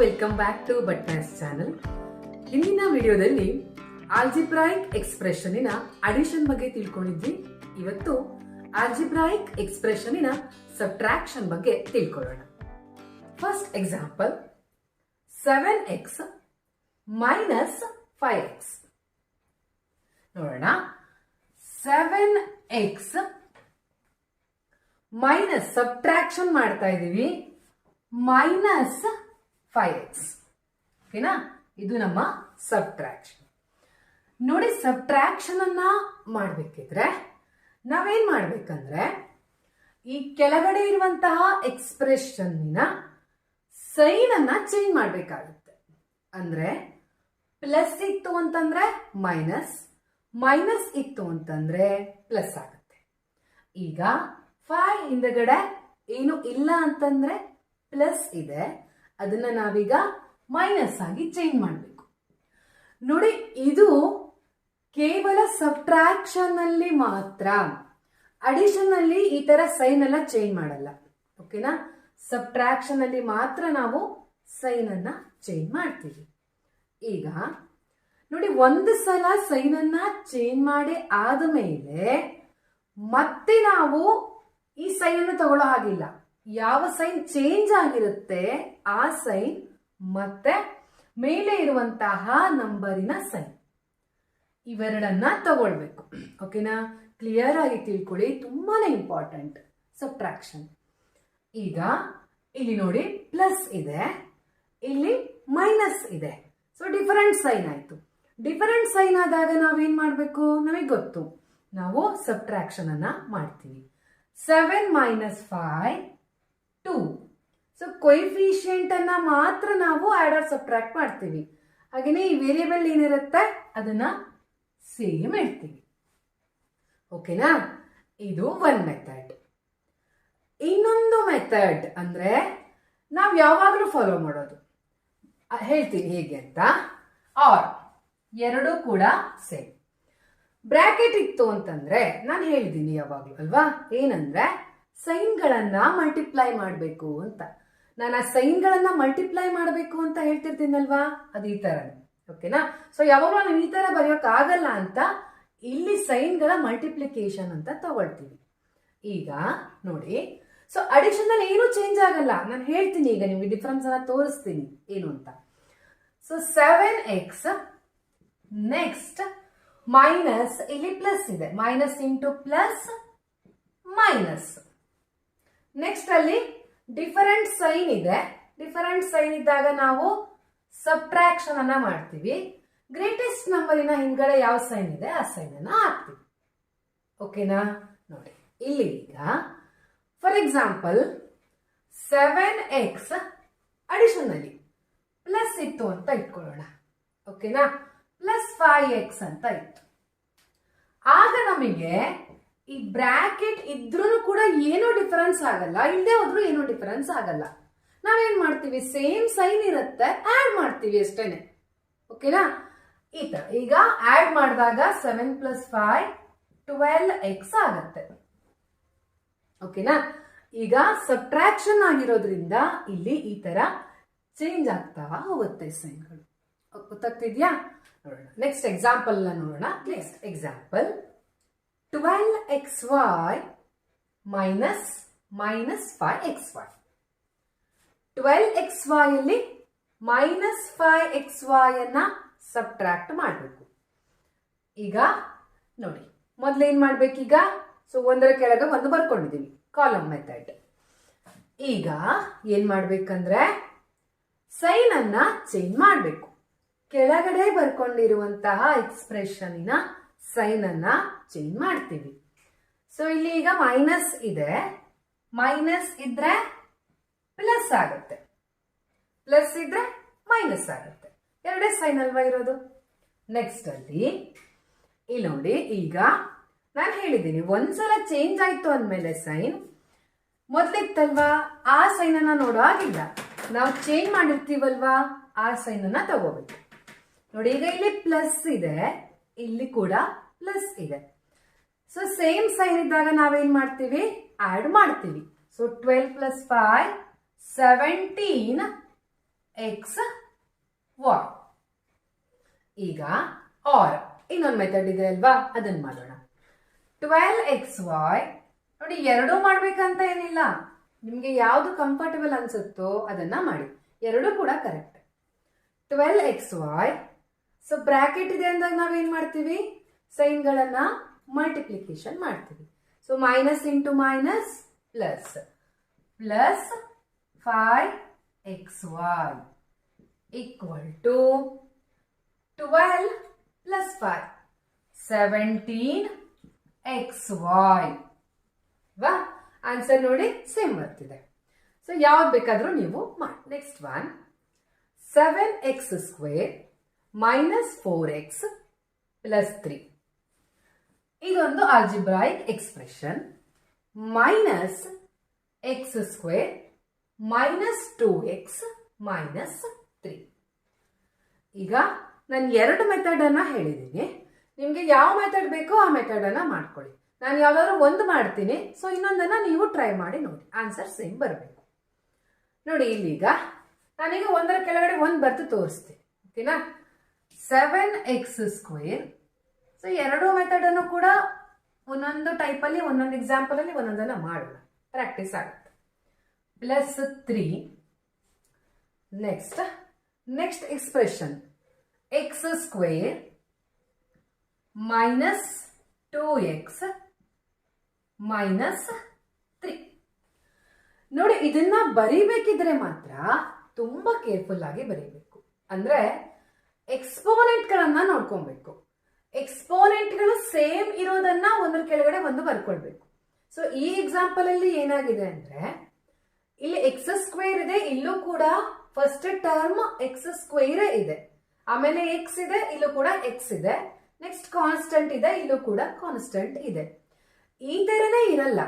Welcome back to ಬಟ್ಮ್ಯಾಸ್ channel. ಹಿಂದಿನ ವಿಡಿಯೋದಲ್ಲಿ ಆಲ್ಜಿಬ್ರಾಯಿಕ್ ಎಕ್ಸ್ಪ್ರೆಷನ್ನಿನ ಅಡಿಷನ್ ಬಗ್ಗೆ ತಿಳ್ಕೊಂಡಿದ್ವಿ. ಇವತ್ತು ಆಲ್ಜಿಬ್ರಾಯಿಕ್ ಎಕ್ಸ್ಪ್ರೆಷನ್ನಿನ ಸಬ್ಟ್ರಾಕ್ಷನ್ ಬಗ್ಗೆ ತಿಳ್ಕೊಳ್ಳೋಣ. First example, 7x minus 5x. ನೋಡೋಣ. 7x ಮೈನಸ್ ಸಬ್ಟ್ರಾಕ್ಷನ್ ಮಾಡ್ತಾ ಇದೀವಿ, ಮೈನಸ್ 5x. ಓಕೆನಾ? ಇದು ನಮ್ಮ ಸಬ್ಟ್ರಾಕ್ಷನ್. ನೋಡಿ, ಸಬ್ಟ್ರಾಕ್ಷನ್ ಅನ್ನ ಮಾಡ್ಬೇಕಿದ್ರೆ ನಾವೇನ್ ಮಾಡ್ಬೇಕಂದ್ರೆ ಈ ಕೆಳಗಡೆ ಇರುವಂತಹ ಎಕ್ಸ್ಪ್ರೆಷನ್ನಿನ ಸೈನ್ ಅನ್ನ ಚೇಂಜ್ ಮಾಡ್ಬೇಕಾಗುತ್ತೆ. ಅಂದ್ರೆ ಪ್ಲಸ್ ಇತ್ತು ಅಂತಂದ್ರೆ ಮೈನಸ್, ಮೈನಸ್ ಇತ್ತು ಅಂತಂದ್ರೆ ಪ್ಲಸ್ ಆಗುತ್ತೆ. ಈಗ 5 ಹಿಂದಗಡೆ ಏನು ಇಲ್ಲ ಅಂತಂದ್ರೆ ಪ್ಲಸ್ ಇದೆ, ಅದನ್ನ ನಾವೀಗ ಮೈನಸ್ ಆಗಿ ಚೇಂಜ್ ಮಾಡಬೇಕು. ನೋಡಿ, ಇದು ಕೇವಲ ಸಬ್ಟ್ರಾಕ್ಷನ್ ಅಲ್ಲಿ ಮಾತ್ರ, ಅಡಿಷನ್ ಅಲ್ಲಿ ಈ ತರ ಸೈನ್ ಎಲ್ಲ ಚೇಂಜ್ ಮಾಡಲ್ಲ. ಓಕೆನಾ? ಸಬ್ಟ್ರಾಕ್ಷನ್ ಅಲ್ಲಿ ಮಾತ್ರ ನಾವು ಸೈನ್ ಅನ್ನ ಚೇಂಜ್ ಮಾಡ್ತೀವಿ. ಈಗ ನೋಡಿ, ಒಂದು ಸಲ ಸೈನ್ ಅನ್ನ ಚೇಂಜ್ ಮಾಡಿ ಆದ ಮೇಲೆ ಮತ್ತೆ ನಾವು ಈ ಸೈನ್ ಅನ್ನು ತಗೊಳ್ಳೋ ಹಾಗಿಲ್ಲ. ಯಾವ ಸೈನ್ ಚೇಂಜ್ ಆಗಿರುತ್ತೆ ಆ ಸೈನ್ ಮತ್ತೆ ಮೇಲೆ ಇರುವಂತಹ ನಂಬರಿನ ಸೈನ್, ಇವೆರಡನ್ನ ತಗೊಳ್ಬೇಕು. ಓಕೆನಾ? ಕ್ಲಿಯರ್ ಆಗಿ ತಿಳ್ಕೊಳ್ಳಿ, ತುಂಬಾನೇ ಇಂಪಾರ್ಟೆಂಟ್ ಸಬ್ಟ್ರಾಕ್ಷನ್. ಈಗ ಇಲ್ಲಿ ನೋಡಿ, ಪ್ಲಸ್ ಇದೆ, ಇಲ್ಲಿ ಮೈನಸ್ ಇದೆ. ಸೊ ಡಿಫರೆಂಟ್ ಸೈನ್ ಆಯ್ತು. ಡಿಫರೆಂಟ್ ಸೈನ್ ಆದಾಗ ನಾವೇನ್ ಮಾಡ್ಬೇಕು? ನಮಗೆ ಗೊತ್ತು, ನಾವು ಸಬ್ಟ್ರಾಕ್ಷನ್ ಅನ್ನ ಮಾಡ್ತೀವಿ. 7 ಮೈನಸ್ 5 2. ಸೊ ಕೊಯಿಫಿಷಿಯಂಟ್ ಅನ್ನ ಮಾತ್ರ ನಾವು ಆಡ್ ಆರ್ ಸಬ್ಟ್ರಾಕ್ಟ್ ಮಾಡ್ತೀವಿ. ಹಾಗೇನೆ ಈ ವೇರಿಯೇಬಲ್ ಏನಿರುತ್ತೆ ಅದನ್ನ ಸೇಮ್ ಇಡ್ತೀವಿ. ಓಕೆನಾ? ಇದು ಒನ್ ಮೆಥಡ್. ಇನ್ನೊಂದು ಮೆಥಡ್ ಅಂದ್ರೆ ನಾವು ಯಾವಾಗಲೂ ಫಾಲೋ ಮಾಡೋದು, ಹೇಳ್ತೀನಿ ಹೇಗೆ ಅಂತ. ಆರ್ ಎರಡೂ ಕೂಡ ಸೇಮ್. ಬ್ರಾಕೆಟ್ ಇತ್ತು ಅಂತಂದ್ರೆ ನಾನು ಹೇಳಿದ್ದೀನಿ ಯಾವಾಗ್ಲೂ ಅಲ್ವಾ, ಏನಂದ್ರೆ ಸೈನ್ಗಳನ್ನ ಮಲ್ಟಿಪ್ಲೈ ಮಾಡಬೇಕು ಅಂತ. ನಾನು ಆ ಸೈನ್ಗಳನ್ನ ಮಲ್ಟಿಪ್ಲೈ ಮಾಡಬೇಕು ಅಂತ ಹೇಳ್ತಿರ್ತೀನಲ್ವಾ, ಅದು ಈ ತರನೇ. ಓಕೆನಾ? ಸೊ ಯಾವಾಗಲೂ ನಾವು ಈ ತರ ಬರೆಯೋಕ್ ಆಗಲ್ಲ ಅಂತ ಇಲ್ಲಿ ಸೈನ್ಗಳ ಮಲ್ಟಿಪ್ಲಿಕೇಶನ್ ಅಂತ ತಗೊಳ್ತೀವಿ. ಈಗ ನೋಡಿ, ಸೊ ಅಡಿಷನ್ ಅಲ್ಲಿ ಏನು ಚೇಂಜ್ ಆಗಲ್ಲ. ನಾನು ಹೇಳ್ತೀನಿ ಈಗ ನಿಮ್ಗೆ ಡಿಫರೆನ್ಸ್ ಅನ್ನ ತೋರಿಸ್ತೀನಿ ಏನು ಅಂತ. ಸೊ 7x ನೆಕ್ಸ್ಟ್ ಮೈನಸ್, ಇಲ್ಲಿ ಪ್ಲಸ್ ಇದೆ, minus into plus minus. Next ಅಲ್ಲಿ ಡಿಫರೆಂಟ್ ಸೈನ್ ಇದೆ. ಡಿಫರೆಂಟ್ ಸೈನ್ ಇದ್ದಾಗ ನಾವು ಸಬ್ಟ್ರಾಕ್ಷನ್ ಅನ್ನ ಮಾಡ್ತೀವಿ. ಗ್ರೇಟೆಸ್ಟ್ ನಂಬರಿನ ಹಿಂದ್ಗಡೆ ಯಾವ ಸೈನ್ ಇದೆ ಆ ಸೈನ್ ಅನ್ನ ಹಾಕ್ತೀವಿ. ಓಕೆನಾ? ನೋಡಿ, ಇಲ್ಲಿ ಈಗ ಫಾರ್ ಎಕ್ಸಾಂಪಲ್ 7x ಅಡಿಷನ್ ಅಲ್ಲಿ ಪ್ಲಸ್ ಇತ್ತು ಅಂತ ಇಟ್ಕೊಳ್ಳೋಣ. ಓಕೆನಾ? ಪ್ಲಸ್ 5x ಅಂತ ಇತ್ತು. ಆಗ ನಮಗೆ ಈ ಬ್ರಾಕೆಟ್ ಇದ್ರೂ ಕೂಡ ಏನೋ ಡಿಫರೆನ್ಸ್ ಆಗಲ್ಲ, ಇಲ್ಲದೆ ಹೋದ್ರೂ ಏನೋ ಡಿಫರೆನ್ಸ್ ಆಗಲ್ಲ. ನಾವೇನ್ ಮಾಡ್ತೀವಿ? ಸೇಮ್ ಸೈನ್ ಇರುತ್ತೆ, ಆಡ್ ಮಾಡ್ತೀವಿ ಅಷ್ಟೇನೆ. ಓಕೆನಾ? ಈ ತರ ಈಗ ಆಡ್ ಮಾಡಿದಾಗ 7 ಪ್ಲಸ್ 5 12x ಆಗತ್ತೆ. ಓಕೆನಾ? ಈಗ ಸಬ್ಟ್ರಾಕ್ಷನ್ ಆಗಿರೋದ್ರಿಂದ ಇಲ್ಲಿ ಈ ತರ ಚೇಂಜ್ ಆಗ್ತಾ ಹೋಗುತ್ತೆ ಸೈನ್ಗಳು. ಗೊತ್ತಾಗ್ತಿದ್ಯಾ? ನೋಡೋಣ, ನೆಕ್ಸ್ಟ್ ಎಕ್ಸಾಂಪಲ್ ನೋಡೋಣ. Next example 12xy minus 5xy. 12xy ಅಲ್ಲಿ ಮೈನಸ್ 5xy ಅನ್ನ ಸಬ್ಟ್ರಾಕ್ಟ್ ಮಾಡಬೇಕು. ಈಗ ನೋಡಿ, ಮೊದಲು ಏನ್ ಮಾಡ್ಬೇಕೀಗ? ಸೊ ಒಂದರ ಕೆಳಗೆ ಒಂದು ಬರ್ಕೊಂಡಿದೀವಿ, ಕಾಲಮ್ ಮೆಥಡ್. ಈಗ ಏನ್ ಮಾಡ್ಬೇಕಂದ್ರೆ ಸೈನ್ ಅನ್ನ ಚೇಂಜ್ ಮಾಡಬೇಕು. ಕೆಳಗಡೆ ಬರ್ಕೊಂಡಿರುವಂತಹ ಎಕ್ಸ್ಪ್ರೆಷನ್ ಸೈನ್ ಅನ್ನ ಚೇಂಜ್ ಮಾಡ್ತೀವಿ. ಸೊ ಇಲ್ಲಿ ಈಗ ಮೈನಸ್ ಇದೆ, ಮೈನಸ್ ಇದ್ರೆ ಪ್ಲಸ್ ಆಗುತ್ತೆ, ಪ್ಲಸ್ ಇದ್ರೆ ಮೈನಸ್ ಆಗುತ್ತೆ. ಎರಡೇ ಸೈನ್ ಅಲ್ವಾ ಇರೋದು. ನೆಕ್ಸ್ಟ್ ಅಲ್ಲಿ ಇಲ್ಲಿ ನೋಡಿ, ಈಗ ನಾನು ಹೇಳಿದ್ದೀನಿ ಒಂದ್ಸಲ ಚೇಂಜ್ ಆಯ್ತು ಅಂದ್ಮೇಲೆ ಸೈನ್ ಮೊದ್ಲಿತ್ತಲ್ವಾ ಆ ಸೈನ್ ಅನ್ನ ನೋಡೋ ಆಗಿಲ್ಲ, ನಾವು ಚೇಂಜ್ ಮಾಡಿರ್ತೀವಲ್ವಾ ಆ ಸೈನ್ ಅನ್ನ ತಗೋಬೇಕು. ನೋಡಿ, ಈಗ ಇಲ್ಲಿ ಪ್ಲಸ್ ಇದೆ, ಇಲ್ಲಿ ಕೂಡ ಪ್ಲಸ್ ಇದೆ. ಸೊ ಸೇಮ್ ಸೈನ್ ಇದ್ದಾಗ ನಾವೇನ್ ಮಾಡ್ತೀವಿ? ಆಡ್ ಮಾಡ್ತೀವಿ. So 12 plus 5 17 x y. ಈಗ ಆರ್ ಇನ್ನೊಂದು ಮೆಥಡ್ ಇದೆ ಅಲ್ವಾ, ಅದನ್ನ ಮಾಡೋಣ. 12xy ನೋಡಿ, ಎರಡೂ ಮಾಡ್ಬೇಕಂತ ಏನಿಲ್ಲ, ನಿಮ್ಗೆ ಯಾವ್ದು ಕಂಫರ್ಟಬಲ್ ಅನ್ಸುತ್ತೋ ಅದನ್ನ ಮಾಡಿ, ಎರಡೂ ಕೂಡ ಕರೆಕ್ಟ್. 12xy. ಸೊ ಬ್ರಾಕೆಟ್ ಇದೆ ಅಂದಾಗ ನಾವೇನ್ ಮಾಡ್ತೀವಿ, ಸೈನ್ಗಳನ್ನ ಮಲ್ಟಿಪ್ಲಿಕೇಶನ್ ಮಾಡ್ತೀವಿ. So minus into minus plus, plus 5xy equal to 12 plus 5 17xy. ವಾ ಆನ್ಸರ್ ನೋಡಿ ಸೇಮ್ ಬರ್ತಿದೆ. ಸೊ ಯಾವ್ದು ಬೇಕಾದ್ರೂ ನೀವು ಮಾಡಿ. Next one, 7x² minus 4x plus 3. ಇದೊಂದು algebraic expression. Minus x² minus 2x minus 3. ಈಗ ನಾನು ಎರಡು ಮೆಥಡ್ ಅನ್ನ ಹೇಳಿದ್ದೀನಿ, ನಿಮ್ಗೆ ಯಾವ ಮೆಥಡ್ ಬೇಕೋ ಆ ಮೆಥಡ್ ಅನ್ನ ಮಾಡ್ಕೊಳ್ಳಿ. ನಾನು ಯಾವ್ದಾದ್ರು ಒಂದು ಮಾಡ್ತೀನಿ, ಸೊ ಇನ್ನೊಂದನ್ನ ನೀವು ಟ್ರೈ ಮಾಡಿ ನೋಡಿ, ಆನ್ಸರ್ ಸೇಮ್ ಬರಬೇಕು. ನೋಡಿ ಇಲ್ಲೀಗ ನಾನೀಗ ಒಂದರ ಕೆಳಗಡೆ ಒಂದು ಬರ್ತು ತೋರಿಸ್ತೀನಿ, ಓಕೆನಾ. 7x². ಸೊ ಎರಡು ಮೆಥಡ್ ಅನ್ನು ಕೂಡ ಒಂದೊಂದು ಟೈಪಲ್ಲಿ ಒಂದೊಂದು ಎಕ್ಸಾಂಪಲ್ ಅಲ್ಲಿ ಒಂದೊಂದನ್ನ ಮಾಡೋಣ, ಪ್ರಾಕ್ಟೀಸ್ ಆಗುತ್ತೆ. Plus 3. Next expression x² minus 2x minus 3. ನೋಡಿ ಇದನ್ನ ಬರೀಬೇಕಿದ್ರೆ ಮಾತ್ರ ತುಂಬಾ ಕೇರ್ಫುಲ್ ಆಗಿ ಬರೀಬೇಕು. ಅಂದ್ರೆ ಎಕ್ಸ್ಪೋನೆಂಟ್ ಗಳನ್ನ ನೋಡ್ಕೊಬೇಕು. ಎಕ್ಸ್ಪೋನೆಂಟ್ಗಳು ಸೇಮ್ ಇರೋದನ್ನ ಒಂದ್ರ ಕೆಳಗಡೆ ಒಂದು ಬರ್ಕೊಳ್ಬೇಕು. ಸೊ ಈ ಎಕ್ಸಾಂಪಲ್ ಅಲ್ಲಿ ಏನಾಗಿದೆ ಅಂದ್ರೆ, ಇಲ್ಲಿ x² ಇದೆ, ಇಲ್ಲೂ ಕೂಡ ಫಸ್ಟ್ ಟರ್ಮ್ x² ಇದೆ, ಆಮೇಲೆ x ಇದೆ, ಇಲ್ಲೂ ಕೂಡ x ಇದೆ, ನೆಕ್ಸ್ಟ್ ಕಾನ್ಸ್ಟೆಂಟ್ ಇದೆ, ಇಲ್ಲೂ ಕೂಡ ಕಾನ್ಸ್ಟೆಂಟ್ ಇದೆ. ಈ ತರನೇ ಇರಲ್ಲ,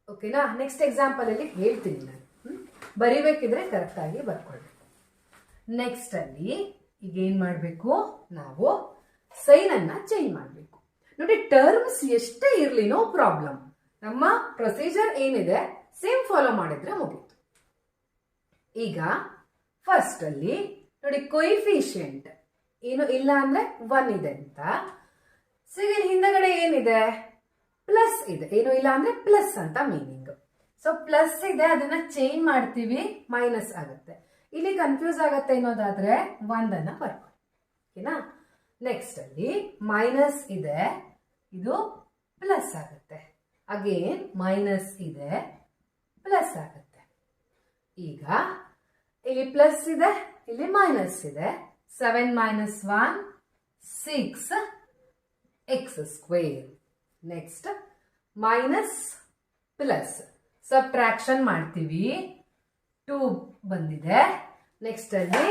ಓಕೆನಾ. ನೆಕ್ಸ್ಟ್ ಎಕ್ಸಾಂಪಲ್ ಅಲ್ಲಿ ಹೇಳ್ತೀನಿ ನಾನು, ಬರಿಬೇಕಿದ್ರೆ ಕರೆಕ್ಟ್ ಆಗಿ ಬರ್ಕೊಳ್ಬೇಕು. ನೆಕ್ಸ್ಟ್ ಅಲ್ಲಿ ಈಗ ಏನ್ ಮಾಡ್ಬೇಕು, ನಾವು ಸೈನ್ ಅನ್ನ ಚೇಂಜ್ ಮಾಡ್ಬೇಕು. ನೋಡಿ ಟರ್ಮ್ಸ್ ಎಷ್ಟೇ ಇರ್ಲಿ ನೋ ಪ್ರಾಬ್ಲಮ್, ನಮ್ಮ ಪ್ರೊಸೀಜರ್ ಏನಿದೆ ಸೇಮ್ ಫಾಲೋ ಮಾಡಿದ್ರೆ ಮುಗೀತು. ಈಗ ಫಸ್ಟ್ ಅಲ್ಲಿ ನೋಡಿ ಕೊಯಿಫಿಷಿಯಂಟ್ ಏನು ಇಲ್ಲ ಅಂದ್ರೆ 1 ಇದೆ ಅಂತ. ಸೊ ಈಗ ಹಿಂದಗಡೆ ಏನಿದೆ, ಪ್ಲಸ್ ಇದೆ, ಏನು ಇಲ್ಲ ಅಂದ್ರೆ ಪ್ಲಸ್ ಅಂತ ಮೀನಿಂಗ್. ಸೊ ಪ್ಲಸ್ ಇದೆ, ಅದನ್ನ ಚೇಂಜ್ ಮಾಡ್ತೀವಿ, ಮೈನಸ್ ಆಗುತ್ತೆ. ಇಲ್ಲಿ ಕನ್ಫ್ಯೂಸ್ ಆಗತ್ತೆ ಅನ್ನೋದಾದ್ರೆ 1 ಅನ್ನ ಬರ್ಕೊಳ್ಳಿ, ಓಕೆನಾ. ನೆಕ್ಸ್ಟ್ ಅಲ್ಲಿ ಮೈನಸ್ ಇದೆ, ಇದು ಪ್ಲಸ್ ಆಗುತ್ತೆ, ಅಗೇನ್ ಮೈನಸ್ ಇದೆ, ಪ್ಲಸ್ ಆಗುತ್ತೆ. ಈಗ ಇಲ್ಲಿ ಪ್ಲಸ್ ಇದೆ, ಇಲ್ಲಿ ಮೈನಸ್ ಇದೆ. 7 minus 1 6x². Next minus plus subtraction ಮಾಡ್ತೀವಿ, 2 ಬಂದಿದೆ. ನೆಕ್ಸ್ಟ್ ಅಲ್ಲಿ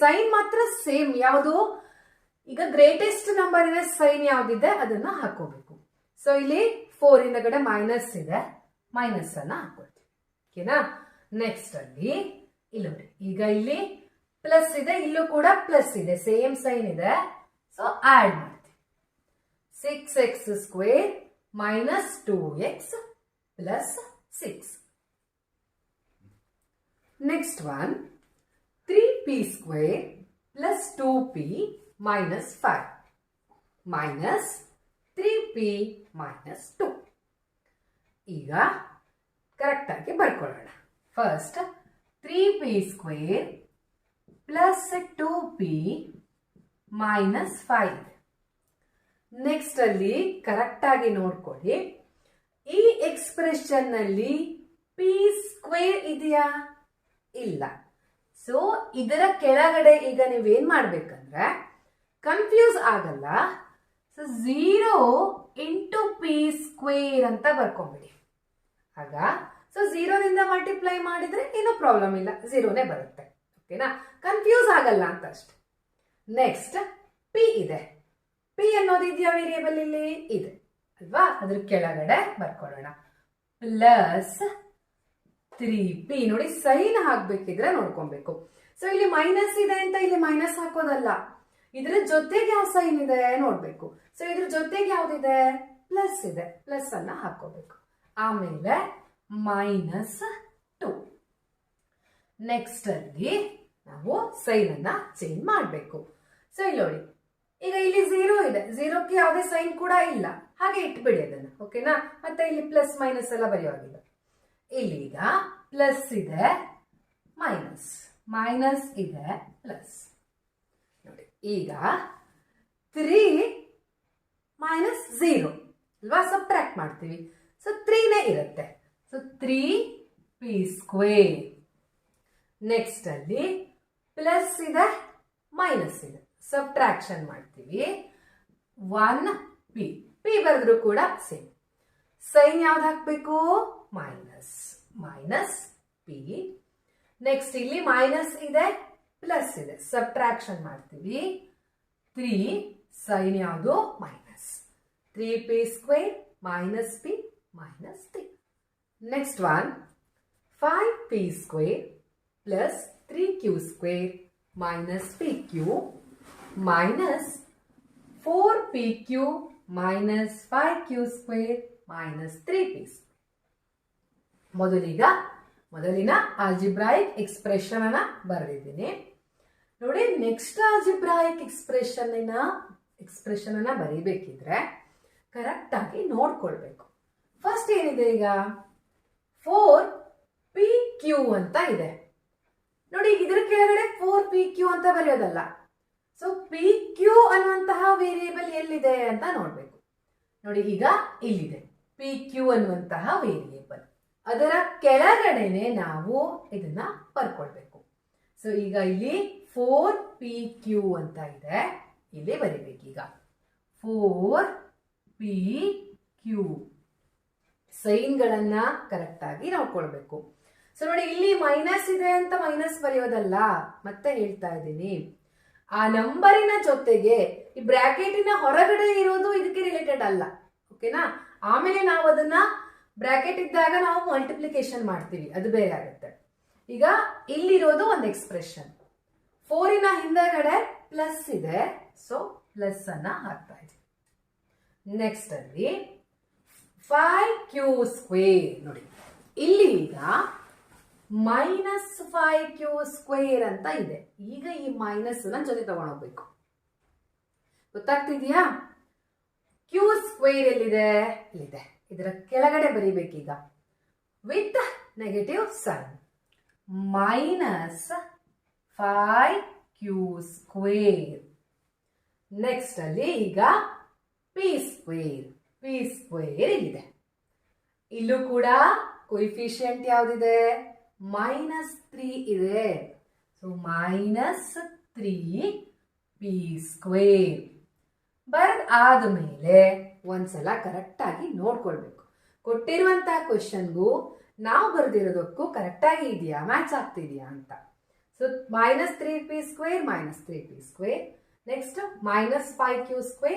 ಸೈನ್ ಮಾತ್ರ ಸೇಮ್, ಯಾವುದು ಈಗ ಗ್ರೇಟೆಸ್ಟ್ ನಂಬರ್ ಇದೆ, ಸೈನ್ ಯಾವ್ದಿದೆ ಅದನ್ನ ಹಾಕೋಬೇಕು. ಸೊ ಇಲ್ಲಿ 4 ಹಿಂದಗಡೆ ಮೈನಸ್ ಇದೆ, ಮೈನಸ್ ಅನ್ನ ಹಾಕೊಳ್ತೀವಿ, ಓಕೆನಾ. ನೆಕ್ಸ್ಟ್ ಅಲ್ಲಿ ಇಲ್ಲಿ ನೋಡಿ, ಈಗ ಇಲ್ಲಿ ಪ್ಲಸ್ ಇದೆ, ಇಲ್ಲೂ ಕೂಡ ಪ್ಲಸ್ ಇದೆ, ಸೇಮ್ ಸೈನ್ ಇದೆ. ಸೊ ಆಡ್ ಮಾಡ್ತೀವಿ, 6x² minus 2x plus 6. Next one 3p² plus 2p minus 5 minus 3p minus 2. ಈಗ ಕರೆಕ್ಟ್ ಆಗಿ ಬರ್ಕೊಳ್ಳೋಣ. First 3p² plus 2p minus 5. Next ಅಲ್ಲಿ ಕರೆಕ್ಟ್ ಆಗಿ ನೋಡ್ಕೊಳ್ಳಿ, ಈ ಎಕ್ಸ್ಪ್ರೆಷನ್ ನಲ್ಲಿ p² ಇದೆಯಾ, ಇಲ್ಲ. ಸೊ ಇದರ ಕೆಳಗಡೆ ಈಗ ನೀವೇನ್ ಮಾಡ್ಬೇಕಂದ್ರೆ ಕನ್ಫ್ಯೂಸ್ ಆಗಲ್ಲ, ಸೊ 0 ಇಂಟು p² ಅಂತ ಬರ್ಕೊಂಬಿಡಿ. ಆಗ ಸೊ 0 ರಿಂದ ಮಲ್ಟಿಪ್ಲೈ ಮಾಡಿದ್ರೆ ಏನೋ ಪ್ರಾಬ್ಲಮ್ ಇಲ್ಲ, 0ನೇ ಬರುತ್ತೆ, ಓಕೆನಾ. ಕನ್ಫ್ಯೂಸ್ ಆಗಲ್ಲ ಅಂತ ಅಷ್ಟೆ. ನೆಕ್ಸ್ಟ್ ಪಿ ಇದೆ, ಪಿ ಅನ್ನೋದು ಇದೆಯಾ ವೇರಿಯೇಬಲ್, ಇಲ್ಲಿ ಇದೆ ಅಲ್ವಾ, ಅದ್ರ ಕೆಳಗಡೆ ಬರ್ಕೊಳ್ಳೋಣ. Plus 3p. ನೋಡಿ ಸೈನ್ ಹಾಕ್ಬೇಕಿದ್ರೆ ನೋಡ್ಕೊಬೇಕು. ಸೊ ಇಲ್ಲಿ ಮೈನಸ್ ಇದೆ ಅಂತ ಇಲ್ಲಿ ಮೈನಸ್ ಹಾಕೋದಲ್ಲ, ಇದ್ರ ಜೊತೆಗೆ ಯಾವ ಸೈನ್ ಇದೆ ನೋಡ್ಬೇಕು. ಸೊ ಇದ್ರ ಜೊತೆಗೆ ಯಾವ್ದಿದೆ, ಪ್ಲಸ್ ಇದೆ, ಪ್ಲಸ್ ಅನ್ನ ಹಾಕೋಬೇಕು. ಆಮೇಲೆ ಮೈನಸ್ 2. ನೆಕ್ಸ್ಟ್ ಅಲ್ಲಿ ನಾವು ಸೈನ್ ಅನ್ನ ಚೇಂಜ್ ಮಾಡಬೇಕು. ಸೊ ಇಲ್ಲಿ ನೋಡಿ, ಈಗ ಇಲ್ಲಿ 0 ಇದೆ, 0ಕ್ಕೆ ಯಾವುದೇ ಸೈನ್ ಕೂಡ ಇಲ್ಲ, ಹಾಗೆ ಇಟ್ಬಿಡಿ ಅದನ್ನ. ಓಕೆನಾ? ಮತ್ತೆ ಇಲ್ಲಿ ಪ್ಲಸ್ ಮೈನಸ್ ಎಲ್ಲ ಬರೆಯುವಾಗಿಲ್ಲ. ಇಲ್ಲಿ ಈಗ ಪ್ಲಸ್ ಇದೆ, ಮೈನಸ್, ಮೈನಸ್ ಇದೆ, ಪ್ಲಸ್. ನೋಡಿ ಈಗ 3 ಮೈನಸ್ 0 ಅಲ್ವಾ, ಸಬ್ಟ್ರಾಕ್ಟ್ ಮಾಡ್ತೀವಿ. ಸೊ 3ನೇ ಇರುತ್ತೆ. So 3p². ನೆಕ್ಸ್ಟ್ ಅಲ್ಲಿ ಪ್ಲಸ್ ಇದೆ, ಮೈನಸ್ ಇದೆ, ಸಬ್ಟ್ರಾಕ್ಷನ್ ಮಾಡ್ತೀವಿ. 1p, p ಬರೆದ್ರು ಕೂಡ ಸೇಮ್. ಸೈನ್ ಯಾವ್ದು ಹಾಕ್ಬೇಕು? Minus, minus p. ನೆಕ್ಸ್ಟ್ ಇಲ್ಲಿ ಮೈನಸ್ ಇದೆ, ಪ್ಲಸ್ ಇದೆ, ಸಬ್ಟ್ರಾಕ್ಷನ್ ಮಾಡ್ತೀವಿ. 3, ಸೈನ್ ಯಾವುದು? Minus. 3p² minus p minus 3. Next one 5p² plus 3q² minus pq minus 4pq minus 5q² minus 3p². ಮೊದಲಿನ ಆಲ್ಜಿಬ್ರಾಯಿಕ್ ಎಕ್ಸ್ಪ್ರೆಷನ್ ಅನ್ನ ಬರೆದಿದ್ದೀನಿ ನೋಡಿ. ನೆಕ್ಸ್ಟ್ ಆಲ್ಜಿಬ್ರಾಯಿಕ್ ಎಕ್ಸ್ಪ್ರೆಷನ್ ಅನ್ನ ಬರೀಬೇಕಿದ್ರೆ ಕರೆಕ್ಟ್ ಆಗಿ ನೋಡ್ಕೊಳ್ಬೇಕು. ಫಸ್ಟ್ ಏನಿದೆ ಈಗ? 4pq ಅಂತ ಇದೆ ನೋಡಿ. ಇದ್ರ ಕೆಳಗಡೆ 4pq ಅಂತ ಬರೆಯೋದಲ್ಲ. ಸೊ pq ಅನ್ನುವಂತಹ ವೇರಿಯೇಬಲ್ ಎಲ್ಲಿದೆ ಅಂತ ನೋಡ್ಬೇಕು. ನೋಡಿ ಈಗ ಇಲ್ಲಿದೆ pq ಅನ್ನುವಂತಹ ವೇರಿಯೇಬಲ್. ಅದರ ಕೆಳಗಡೆನೆ ನಾವು ಇದನ್ನ ಬರ್ಕೊಳ್ಬೇಕು. ಸೊ ಈಗ ಇಲ್ಲಿ 4pq ಅಂತ ಇದೆ, ಇಲ್ಲಿ ಬರೀಬೇಕೀಗ 4pq. ಸೈನ್ಗಳನ್ನ ಕರೆಕ್ಟ್ ಆಗಿ ನೋಡ್ಕೊಳ್ಬೇಕು. ಸೊ ನೋಡಿ, ಇಲ್ಲಿ ಮೈನಸ್ ಇದೆ ಅಂತ ಮೈನಸ್ ಬರೆಯೋದಲ್ಲ, ಮತ್ತೆ ಹೇಳ್ತಾ ಇದ್ದೀನಿ, ಆ ನಂಬರಿನ ಜೊತೆಗೆ ಈ ಬ್ರಾಕೆಟಿನ ಹೊರಗಡೆ ಇರೋದು ಇದಕ್ಕೆ ರಿಲೇಟೆಡ್ ಅಲ್ಲ. ಓಕೆನಾ? ಆಮೇಲೆ ನಾವು ಅದನ್ನ ಬ್ರಾಕೆಟ್ ಇದ್ದಾಗ ನಾವು ಮಲ್ಟಿಪ್ಲಿಕೇಶನ್ ಮಾಡ್ತೀವಿ, ಅದು ಬೇರೆ ಆಗುತ್ತೆ. ಈಗ ಇಲ್ಲಿರೋದು ಒಂದು ಎಕ್ಸ್ಪ್ರೆಷನ್, 4ನ ಹಿಂದಗಡೆ ಪ್ಲಸ್ ಇದೆ, ಸೊ ಪ್ಲಸ್ ಅನ್ನ ಹಾಕ್ತಾ ಇದ್ದೀವಿ. ನೆಕ್ಸ್ಟ್ ಅಲ್ಲಿ 5q² ನೋಡಿ, ಇಲ್ಲಿ ಈಗ ಮೈನಸ್ 5q² ಅಂತ ಇದೆ. ಈಗ ಈ ಮೈನಸ್ ನ ಜೊತೆ ತಗೊಂಡೋಗ್ಬೇಕು. ಗೊತ್ತಾಗ್ತಿದ್ಯಾ? q² ಎಲ್ಲಿದೆ? ಇಲ್ಲಿದೆ. ಇದರ ಕೆಳಗಡೆ ಬರೀಬೇಕೀಗ with negative sign, minus 5q². Next ಅಲ್ಲಿ ಈಗ p² ಇಲ್ಲಿದೆ. ಇಲ್ಲೂ ಕೂಡ ಕೊಯಿಫಿಷಿಯಂಟ್ ಯಾವ್ದಿದೆ? -3 ಇದೆ. So -3p². ಆದ್ಮೇಲೆ ಒಂದ್ಸಲ ಕರೆಕ್ಟ್ ಆಗಿ ನೋಡ್ಕೊಳ್ಬೇಕು. ಕೊಟ್ಟಿರುವಂತಹ ಕ್ವಶನ್ಗೂ ನಾವು ಬರೆದಿರೋದಕ್ಕೂ ಕರೆಕ್ಟ್ ಆಗಿ ಇದೆಯಾ, ಮ್ಯಾಚ್ ಆಗ್ತಿದೆಯಾ ಅಂತ. So -3p² -3p². Next -5q²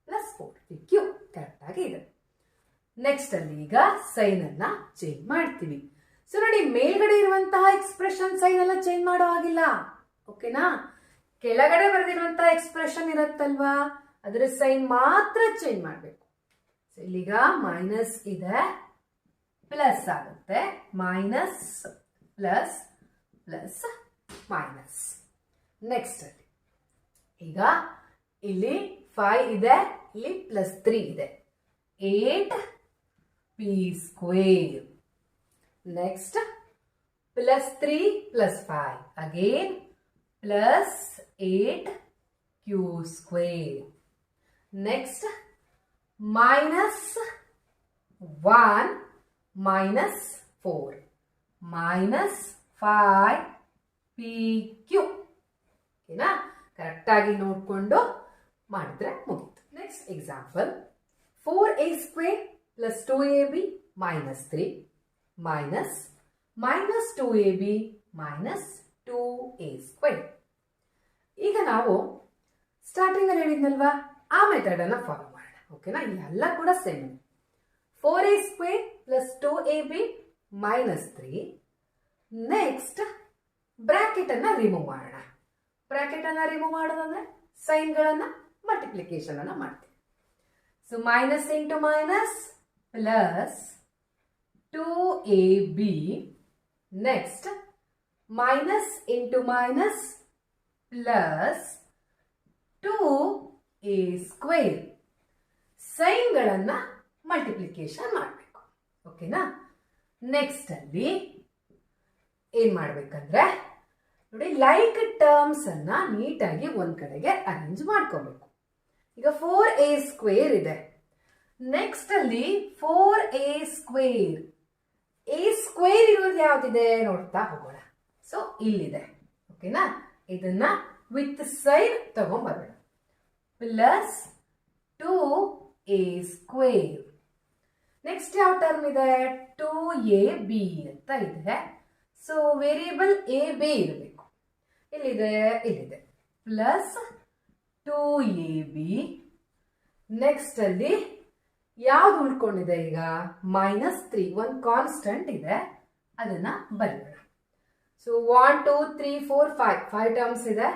plus 4pq correct ಆಗಿ ಇದೆ. ನೆಕ್ಸ್ಟ್ ಅಲ್ಲಿ ಈಗ ಸೈನ್ ಅನ್ನ ಚೇಂಜ್ ಮಾಡ್ತೀವಿ. ಸೊ ನೋಡಿ, ಮೇಲ್ಗಡೆ ಇರುವಂತಹ ಎಕ್ಸ್ಪ್ರೆಷನ್ ಸೈನ್ ಎಲ್ಲ ಚೇಂಜ್ ಮಾಡೋ ಹಾಗಿಲ್ಲ. ಓಕೆನಾ? ಕೆಳಗಡೆ ಬರೆದಿರುವಂತಹ ಎಕ್ಸ್ಪ್ರೆಷನ್ ಇರುತ್ತಲ್ವಾ, ಅದರ ಸೈನ್ ಮಾತ್ರ ಚೇಂಜ್ ಮಾಡಬೇಕು. ಸೊ ಇಲ್ಲಿಗ ಮೈನಸ್ ಇದೆ, ಪ್ಲಸ್ ಆಗುತ್ತೆ, minus plus plus minus. Next ಅಲ್ಲಿ ಈಗ ಇಲ್ಲಿ 5 ಇದೆ, ಇಲ್ಲಿ +3 ಇದೆ, 8p². Next +3 + 5 again +8q². Next -1 -4 -5pq. ಓಕೆನಾ? ಕರೆಕ್ಟ್ ಆಗಿ ನೋಡ್ಕೊಂಡು ಮಾಡಿದ್ರೆ ಮುಗಿತು. Next example, 4a² + 2ab -3 -2ab -2a². ಈಗ ನಾವು ಸ್ಟಾರ್ಟಿಂಗ್ ಅಲ್ಲಿ ಹೇಳಿದ್ನಲ್ವಾ, ಆ ಮೆಥಡ್ ಅನ್ನ ಫಾಲೋ ಮಾಡೋಣ. ಓಕೆನಾ? ಎಲ್ಲ ಕೂಡ same. 4a² + 2ab -3. Next bracket ಅನ್ನ ರಿಮೂವ್ ಮಾಡೋಣ. ಬ್ರಾಕೆಟ್ ಅನ್ನ ರಿಮೂವ್ ಮಾಡೋದಂದ್ರೆ ಸೈನ್ಗಳನ್ನ ಮಲ್ಟಿಪ್ಲಿಕೇಶನ್ ಅನ್ನ ಮಾಡ್ತೀವಿ. So minus into minus plus 2ab. Next minus into minus plus 2a square. ಸೈನ್ಗಳನ್ನ ಮಲ್ಟಿಪ್ಲಿಕೇಶನ್ ಮಾಡಬೇಕು. ಓಕೆನಾ? ನೆಕ್ಸ್ಟ್ ಅಲ್ಲಿ ಏನ್ ಮಾಡ್ಬೇಕಂದ್ರೆ ನೋಡಿ, ಲೈಕ್ ಟರ್ಮ್ಸ್ ಅನ್ನ ನೀಟಾಗಿ ಒಂದ್ ಕಡೆಗೆ ಅರೇಂಜ್ ಮಾಡ್ಕೋಬೇಕು. ಈಗ 4a ಸ್ಕ್ವೇರ್ ಇದೆ. ನೆಕ್ಸ್ಟ್ ಅಲ್ಲಿ 4a ಸ್ಕ್ವೇರ್, a ಸ್ಕ್ವೇರ್ ಇರೋದು ಯಾವ್ದಿದೆ ನೋಡ್ತಾ ಹೋಗೋಣ. ಸೊ ಇಲ್ಲಿದೆ. ಓಕೆನಾ? ಇದನ್ನ ವಿತ್ ಸೈನ್ ತಗೊಂಡ್ಬರೋಣ. Plus 2a square. ನೆಕ್ಸ್ಟ್ ಯಾವ ಟರ್ಮ್ ಇದೆ? 2ab ಅಂತ ಇದೆ. ಸೊ ವೇರಿಯಬಲ್ ಎ ಬಿ ಇರಬೇಕು. ಇಲ್ಲಿದೆ, ಇಲ್ಲಿದೆ. Plus 2ab. ನೆಕ್ಸ್ಟ್ ಅಲ್ಲಿ ಯಾವ್ದು ಉಳ್ಕೊಂಡಿದೆ ಈಗ? -3. ಒಂದು ಕಾನ್ಸ್ಟೆಂಟ್ ಇದೆ, ಅದನ್ನ ಬರೆಯೋಣ. ಸೊ 1 2 3 4 5 ಟರ್ಮ್ಸ್ ಇದೆ.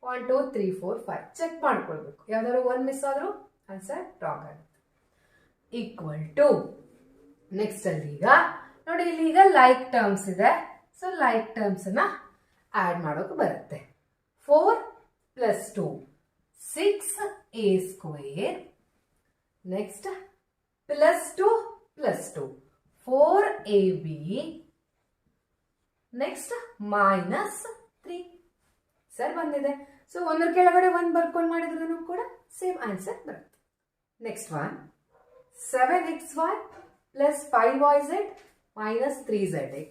1 2 3 4 5 ಚೆಕ್ ಮಾಡ್ಕೊಳ್ಬೇಕು. ಯಾವ್ದಾದ್ರು ಒಂದು ಮಿಸ್ ಆದ್ರೂ ಆನ್ಸರ್ ರಾಂಗ್ ಆಗುತ್ತೆ. ಈಕ್ವಲ್ ಟು ನೆಕ್ಸ್ಟ್ ಅಲ್ಲಿ ಈಗ ನೋಡಿ, ಇಲ್ಲಿ ಈಗ ಲೈಕ್ ಟರ್ಮ್ಸ್ ಇದೆ. ಸೊ ಲೈಕ್ ಟರ್ಮ್ಸ್ ಅನ್ನ ಆಡ್ ಮಾಡೋಕೆ ಬರುತ್ತೆ. 4 plus 2 6a square. Next plus 2 plus 2 4ab. Next -3 sir ಬಂದಿದೆ. ಸೊ ಒಂದ್ರ ಕೆಳಗಡೆ ಒಂದು ಬರ್ಕೊಂಡು ಮಾಡಿದ್ರು ಕೂಡ ಸೇಮ್ ಆನ್ಸರ್ ಬರುತ್ತೆ. Next one 7xy plus 5yz minus 3zx.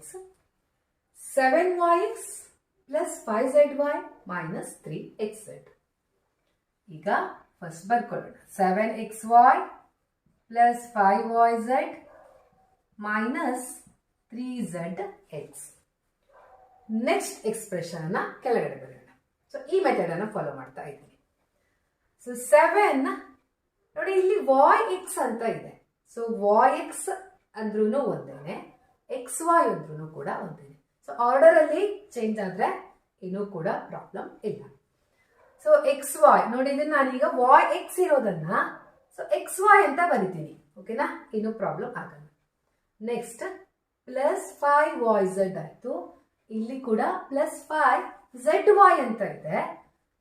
7yx plus 5zy minus 3xz. ಈಗ ಫಸ್ಟ್ ಬರ್ಕೊಳ್ಳೋಣ. 7xy plus 5yz minus 3zx. Next expression ಅನ್ನ ಕೆಳಗಡೆ ಬರೋಣ. ಸೊ ಈ ಮೆಥಡ್ ಅನ್ನ ಫಾಲೋ ಮಾಡ್ತಾ ಇದ್ದೀನಿ. ಸೊ 7 ನೋಡಿ, ಇಲ್ಲಿ yx ಅಂತ ಇದೆ. ಸೊ yx ಅಂದ್ರೂ ಒಂದೇನೆ, xy ಅಂದ್ರೂ ಕೂಡ ಒಂದೇನೆ. ಸೊ ಆರ್ಡರ್ ಅಲ್ಲಿ ಚೇಂಜ್ ಆದ್ರೆ ಇನ್ನೂ ಕೂಡ ಪ್ರಾಬ್ಲಮ್ ಇಲ್ಲ. ಸೊ xy ನೋಡಿ, ಇದನ್ನ ನಾನೀಗ yx ಇರೋದನ್ನ ಸೊ xy ಅಂತ ಬರಿತೀನಿ. ಓಕೆನಾ? ಇನ್ನೂ ಪ್ರಾಬ್ಲಮ್ ಆಗಲ್ಲ. ನೆಕ್ಸ್ಟ್ ಪ್ಲಸ್ 5yz ಆಯ್ತು. ಇಲ್ಲಿ ಕೂಡ ಪ್ಲಸ್ 5zy ಅಂತ ಇದೆ.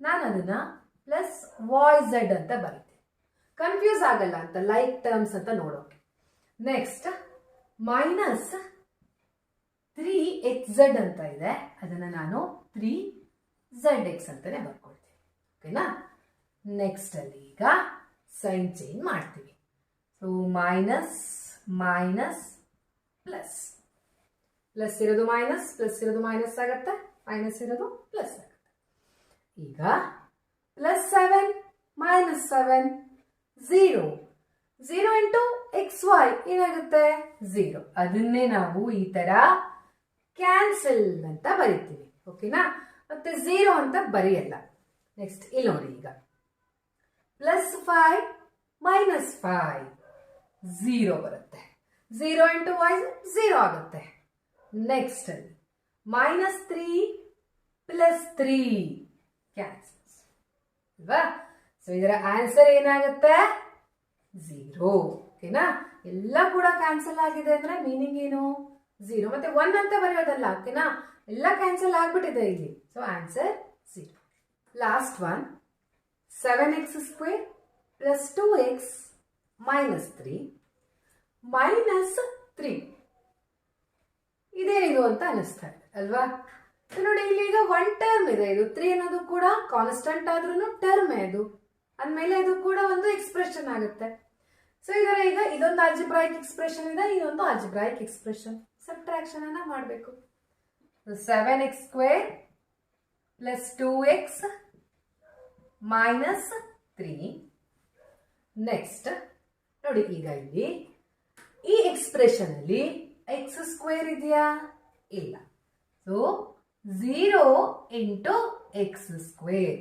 ನಾನು ಅದನ್ನ ಪ್ಲಸ್ yz ಅಂತ ಬರೀತೀನಿ, ಕನ್ಫ್ಯೂಸ್ ಆಗಲ್ಲ ಅಂತ, ಲೈಕ್ ಟರ್ಮ್ಸ್ ಅಂತ ನೋಡೋಕೆ. ನೆಕ್ಸ್ಟ್ ಮೈನಸ್ 3xz ಅಂತ ಇದೆ. ಅದನ್ನ ನಾನು 3zx ಅಂತಾನೆ ಬರ್ಕೊಳ್ತೀನಿ. ಓಕೆನಾ? ನೆಕ್ಸ್ಟ್ ಅಲ್ಲಿ ಈಗ ಸೈನ್ ಚೇಂಜ್ ಮಾಡ್ತೀವಿ. So minus minus plus, plus ಇರೋದು ಮೈನಸ್, ಪ್ಲಸ್ ಇರೋದು ಮೈನಸ್ ಆಗುತ್ತೆ, ಮೈನಸ್ ಇರೋದು ಪ್ಲಸ್ ಆಗುತ್ತೆ. ಈಗ ಪ್ಲಸ್ 7 ಮೈನಸ್ 7 0. 0 ಇಂಟು xy ಏನಾಗುತ್ತೆ? 0. ಅದನ್ನೇ ನಾವು ಈ ತರ ಕ್ಯಾನ್ಸಲ್ ಅಂತ ಬರೀತೀವಿ. ಓಕೆನಾ? ಮತ್ತೆ 0 ಅಂತ ಬರೆಯಲ್ಲ. ನೆಕ್ಸ್ಟ್ ಇಲ್ಲಿ ನೋಡಿ, ಈಗ ಪ್ಲಸ್ 5 ಮೈನಸ್ 5 0 ಬರುತ್ತೆ. 0 ಇಂಟು y 0 ಆಗುತ್ತೆ. ನೆಕ್ಸ್ಟ್ ಅಲ್ಲಿ -3 ಪ್ಲಸ್ 3 ಕ್ಯಾನ್ಸಲ್ಸ್ ಅಲ್ವಾ? ಸೊ ಇದರ ಆನ್ಸರ್ ಏನಾಗುತ್ತೆ? 0. ಓಕೆನಾ? ಎಲ್ಲ ಕೂಡ ಕ್ಯಾನ್ಸಲ್ ಆಗಿದೆ ಅಂದ್ರೆ ಮೀನಿಂಗ್ ಏನು? 0. ಮತ್ತೆ 1 ಅಂತ ಬರೆಯೋದಲ್ಲ. ಓಕೆನಾ? ಎಲ್ಲ ಕ್ಯಾನ್ಸಲ್ ಆಗ್ಬಿಟ್ಟಿದೆ ಇಲ್ಲಿ. So answer 0. Last one 7x square plus 2x minus 3 minus 3. ಇದೇನಿದು ಅಂತ ಅನಿಸ್ತಾ ಇದೆ ಅಲ್ವಾ? ನೋಡಿ, ಇಲ್ಲಿ ಈಗ 1 ಟರ್ಮ್ ಇದೆ. ಇದು 3 ಅನ್ನೋದು ಕೂಡ ಕಾನ್ಸ್ಟೆಂಟ್ ಆದ್ರೂ ಟರ್ಮ್ ಅದು ಅಂದಮೇಲೆ ಇದು ಕೂಡ ಒಂದು ಎಕ್ಸ್ಪ್ರೆಷನ್ ಆಗುತ್ತೆ. ಸೊ ಇದರ ಈಗ ಇದೊಂದು ಆಲ್ಜಿಬ್ರಾಯಿಕ್ ಎಕ್ಸ್ಪ್ರೆಷನ್ ಇದೆ, ಇದೊಂದು ಆಲ್ಜಿಬ್ರಾಯಿಕ್ ಎಕ್ಸ್ಪ್ರೆಷನ್. ಸಬ್ಟ್ರಾಕ್ಷನ್ ಅನ್ನ ಮಾಡಬೇಕು. 7x square plus 2x minus 3. Next ನೋಡಿ, ಈಗ ಇಲ್ಲಿ ಈ ಎಕ್ಸ್ಪ್ರೆಷನ್ ಅಲ್ಲಿ x ಸ್ಕ್ವೇರ್ ಇದೆಯಾ? ಇಲ್ಲ. So 0 into x square.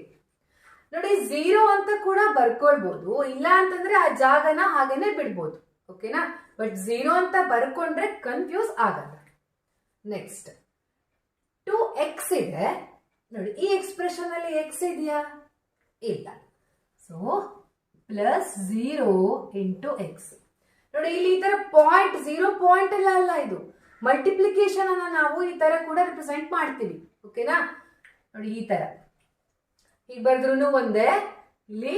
ನೋಡಿ, 0 ಅಂತ ಕೂಡ ಬರ್ಕೊಳ್ಬಹುದು, ಇಲ್ಲ ಅಂತಂದ್ರೆ ಆ ಜಾಗನ ಹಾಗೇನೆ ಬಿಡ್ಬೋದು. ಓಕೆನಾ? ಬಟ್ 0 ಅಂತ ಬರ್ಕೊಂಡ್ರೆ ಕನ್ಫ್ಯೂಸ್ ಆಗಲ್ಲ. ನೆಕ್ಸ್ಟ್ 2x ಇದೆ. ನೋಡಿ, ಈ ಎಕ್ಸ್ಪ್ರೆಷನ್ ಅಲ್ಲಿ x ಇದೆಯಾ? ಇಲ್ಲ. So plus 0 into x. ನೋಡಿ, ಇಲ್ಲಿ ಈ ತರ ಪಾಯಿಂಟ್ 0 ಪಾಯಿಂಟ್ ಅಲ್ಲ, ಇದು ಮಲ್ಟಿಪ್ಲಿಕೇಶನ್ ಅನ್ನ ನಾವು ಈ ತರ ಕೂಡ ರಿಪ್ರೆಸೆಂಟ್ ಮಾಡ್ತೀವಿ. ಓಕೆನಾ, ನೋಡಿ ಈ ತರ ಈಗ ಬರೆದ್ರು ಒಂದೇ, ಇಲ್ಲಿ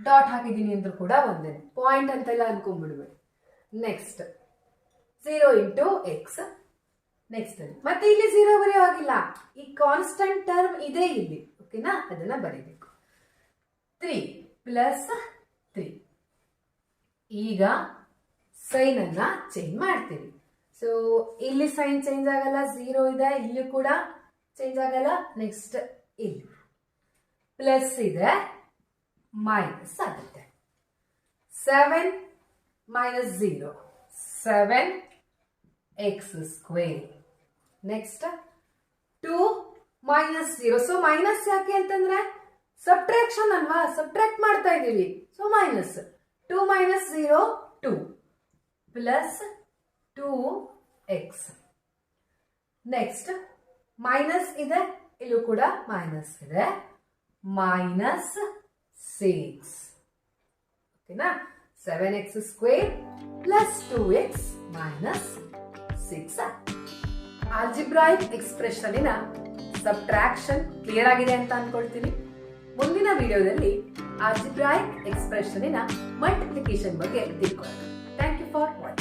ಡಾಟ್ ಹಾಕಿದೀನಿ ಅಂದ್ರೂ ಕೂಡ ಒಂದೇ, ಪಾಯಿಂಟ್ ಅಂತೆಲ್ಲ ಅನ್ಕೊಂಡ್ಬಿಡ್ಬೇಡಿ. Next 0 into x. ನೆಕ್ಸ್ಟ್ ಮತ್ತೆ ಇಲ್ಲಿ 0 ಬರೆಯುವಾಗಿಲ್ಲ, ಈ ಕಾನ್ಸ್ಟಂಟ್ ಟರ್ಮ್ ಇದೆ ಇಲ್ಲಿ. ಓಕೆನಾ, ಅದನ್ನ ಬರೀಬೇಕು. 3 ಪ್ಲಸ್ 3. ಈಗ ಸೈನ್ ಅನ್ನ ಚೇಂಜ್ ಮಾಡ್ತೀವಿ. ಸೊ ಇಲ್ಲಿ ಸೈನ್ ಚೇಂಜ್ ಆಗಲ್ಲ, 0 ಇದೆ, ಇಲ್ಲಿ ಕೂಡ ಚೇಂಜ್ ಆಗಲ್ಲ. ನೆಕ್ಸ್ಟ್ ಇಲ್ಲಿ ಪ್ಲಸ್ ಇದೆ, ಮೈನಸ್ ಆಗುತ್ತೆ. 7 minus 0 7 X square. Next 2 minus 0. So minus ಯಾಕೆ ಅಂತಂದ್ರೆ ಸಬ್ಟ್ರಾಕ್ಷನ್ ಅಲ್ವಾ, ಸಬ್ಟ್ರಾಕ್ಟ್ ಮಾಡ್ತಾ ಇದೀವಿ. So minus 2 minus 0 2 plus 2x. Next minus ಇದೆ, ಇಲ್ಲೂ ಕೂಡ ಮೈನಸ್ ಇದೆ, ಮೈನಸ್ 6. ಓಕೆನಾ, 7x square plus 2x minus 6. Algebraic expression subtraction clear ಆಗಿದೆ ಅಂತ ಅನ್ಕೊಳ್ತೀನಿ. ಮುಂದಿನ ವಿಡಿಯೋದಲ್ಲಿ ಆಲ್ಜಿಬ್ರಾಯಿಕ್ ಎಕ್ಸ್ಪ್ರೆಷನ್ ಮಲ್ಟಿಪ್ಲಿಕೇಶನ್ ಬಗ್ಗೆ ತಿಳ್ಕೊಳ್ಳೋಣ. Thank you for watching.